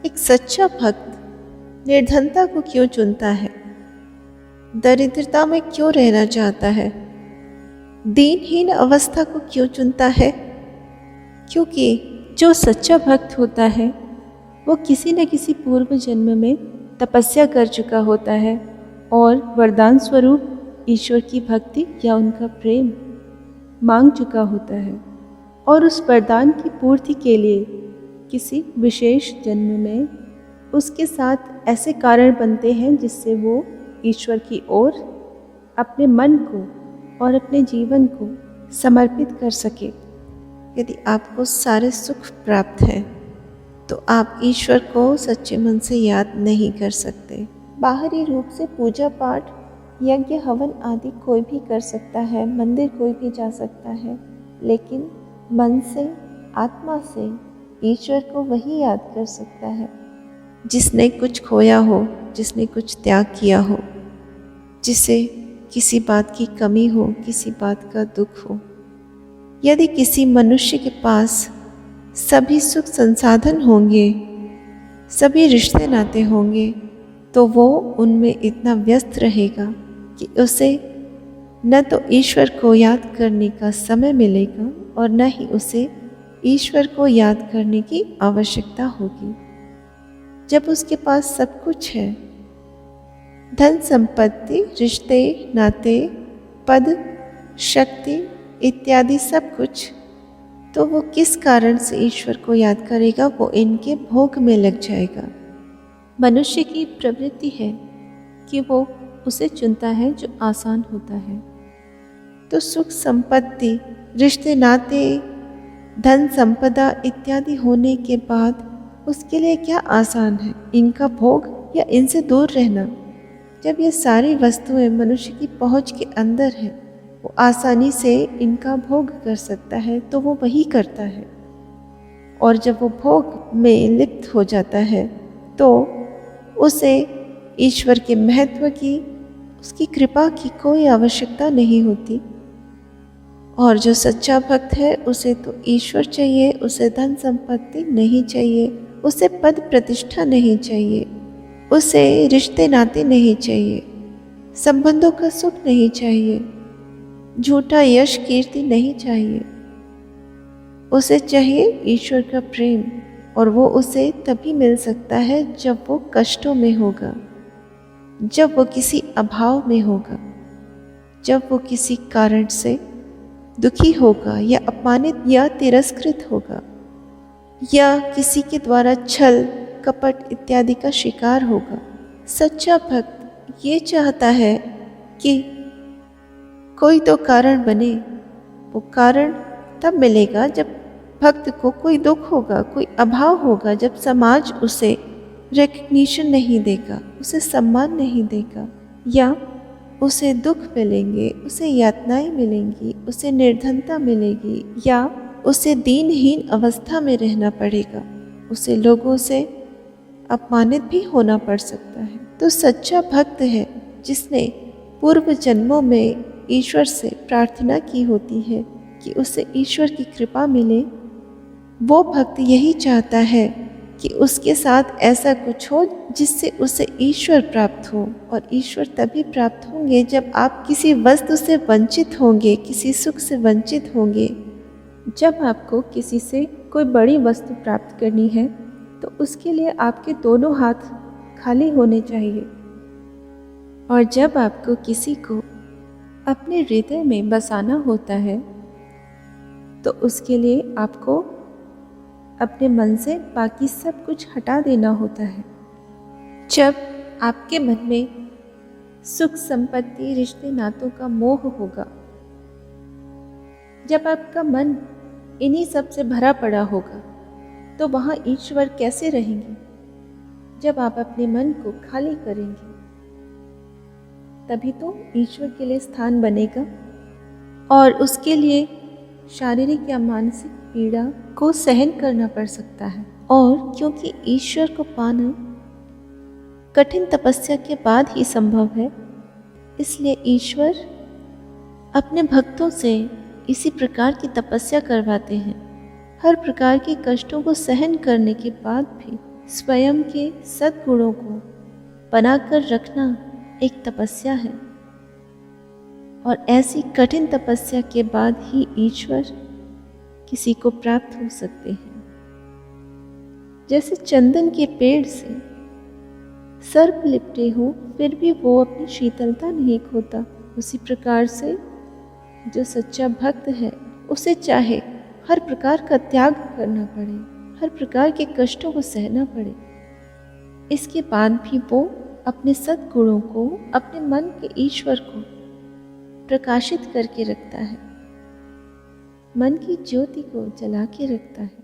एक सच्चा भक्त निर्धनता को क्यों चुनता है? दरिद्रता में क्यों रहना चाहता है? दीनहीन अवस्था को क्यों चुनता है? क्योंकि जो सच्चा भक्त होता है वो किसी न किसी पूर्व जन्म में तपस्या कर चुका होता है और वरदान स्वरूप ईश्वर की भक्ति या उनका प्रेम मांग चुका होता है और उस वरदान की पूर्ति के लिए किसी विशेष जन्म में उसके साथ ऐसे कारण बनते हैं जिससे वो ईश्वर की ओर अपने मन को और अपने जीवन को समर्पित कर सके। यदि आपको सारे सुख प्राप्त हैं तो आप ईश्वर को सच्चे मन से याद नहीं कर सकते। बाहरी रूप से पूजा पाठ, यज्ञ, हवन आदि कोई भी कर सकता है, मंदिर कोई भी जा सकता है, लेकिन मन से, आत्मा से ईश्वर को वही याद कर सकता है जिसने कुछ खोया हो, जिसने कुछ त्याग किया हो, जिसे किसी बात की कमी हो, किसी बात का दुख हो। यदि किसी मनुष्य के पास सभी सुख संसाधन होंगे, सभी रिश्ते नाते होंगे, तो वो उनमें इतना व्यस्त रहेगा कि उसे न तो ईश्वर को याद करने का समय मिलेगा और न ही उसे ईश्वर को याद करने की आवश्यकता होगी। जब उसके पास सब कुछ है, धन संपत्ति, रिश्ते नाते, पद, शक्ति इत्यादि सब कुछ, तो वो किस कारण से ईश्वर को याद करेगा? वो इनके भोग में लग जाएगा। मनुष्य की प्रवृत्ति है कि वो उसे चुनता है जो आसान होता है। तो सुख संपत्ति, रिश्ते नाते, धन संपदा इत्यादि होने के बाद उसके लिए क्या आसान है? इनका भोग या इनसे दूर रहना। जब ये सारी वस्तुएं मनुष्य की पहुंच के अंदर है, वो आसानी से इनका भोग कर सकता है, तो वो वही करता है। और जब वो भोग में लिप्त हो जाता है तो उसे ईश्वर के महत्व की, उसकी कृपा की कोई आवश्यकता नहीं होती। और जो सच्चा भक्त है उसे तो ईश्वर चाहिए, उसे धन संपत्ति नहीं चाहिए, उसे पद प्रतिष्ठा नहीं चाहिए, उसे रिश्ते नाते नहीं चाहिए, संबंधों का सुख नहीं चाहिए, झूठा यश कीर्ति नहीं चाहिए। उसे चाहिए ईश्वर का प्रेम, और वो उसे तभी मिल सकता है जब वो कष्टों में होगा, जब वो किसी अभाव में होगा, जब वो किसी कारण से दुखी होगा या अपमानित या तिरस्कृत होगा, या किसी के द्वारा छल कपट इत्यादि का शिकार होगा। सच्चा भक्त ये चाहता है कि कोई तो कारण बने। वो कारण तब मिलेगा जब भक्त को कोई दुख होगा, कोई अभाव होगा, जब समाज उसे रिकग्निशन नहीं देगा, उसे सम्मान नहीं देगा, या उसे दुख मिलेंगे, उसे यातनाएं मिलेंगी, उसे निर्धनता मिलेगी, या उसे दीनहीन अवस्था में रहना पड़ेगा, उसे लोगों से अपमानित भी होना पड़ सकता है। तो सच्चा भक्त है जिसने पूर्व जन्मों में ईश्वर से प्रार्थना की होती है कि उसे ईश्वर की कृपा मिले। वो भक्त यही चाहता है कि उसके साथ ऐसा कुछ हो जिससे उसे ईश्वर प्राप्त हो, और ईश्वर तभी प्राप्त होंगे जब आप किसी वस्तु से वंचित होंगे, किसी सुख से वंचित होंगे। जब आपको किसी से कोई बड़ी वस्तु प्राप्त करनी है तो उसके लिए आपके दोनों हाथ खाली होने चाहिए, और जब आपको किसी को अपने हृदय में बसाना होता है तो उसके लिए आपको अपने मन से बाकी सब कुछ हटा देना होता है। जब आपके मन में सुख संपत्ति, रिश्ते नातों का मोह होगा, जब आपका मन इन्हीं सब से भरा पड़ा होगा, तो वहाँ ईश्वर कैसे रहेंगे? जब आप अपने मन को खाली करेंगे तभी तो ईश्वर के लिए स्थान बनेगा, और उसके लिए शारीरिक या मानसिक पीड़ा को सहन करना पड़ सकता है। और क्योंकि ईश्वर को पाना कठिन तपस्या के बाद ही संभव है, इसलिए ईश्वर अपने भक्तों से इसी प्रकार की तपस्या करवाते हैं। हर प्रकार के कष्टों को सहन करने के बाद भी स्वयं के सद्गुणों को बनाकर रखना एक तपस्या है, और ऐसी कठिन तपस्या के बाद ही ईश्वर किसी को प्राप्त हो सकते हैं। जैसे चंदन के पेड़ से सर्प लिपटे हो फिर भी वो अपनी शीतलता नहीं खोता, उसी प्रकार से जो सच्चा भक्त है उसे चाहे हर प्रकार का त्याग करना पड़े, हर प्रकार के कष्टों को सहना पड़े, इसके बाद भी वो अपने सद्गुणों को, अपने मन के ईश्वर को प्रकाशित करके रखता है, मन की ज्योति को जला के रखता है।